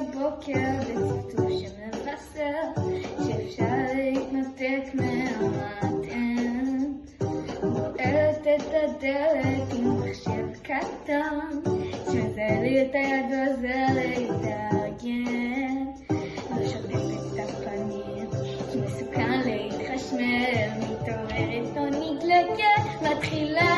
בבוקר בצפצוף שמבשר שאפשר להתנתק מהמטען. מועלת את הדלת עם מחשב קטן שמזהה לי את היד ועוזר להתארגן. לא שוטפת את הפנים כי מסוכן להתחשמל, מתעוררת או נדלקת, מתחילה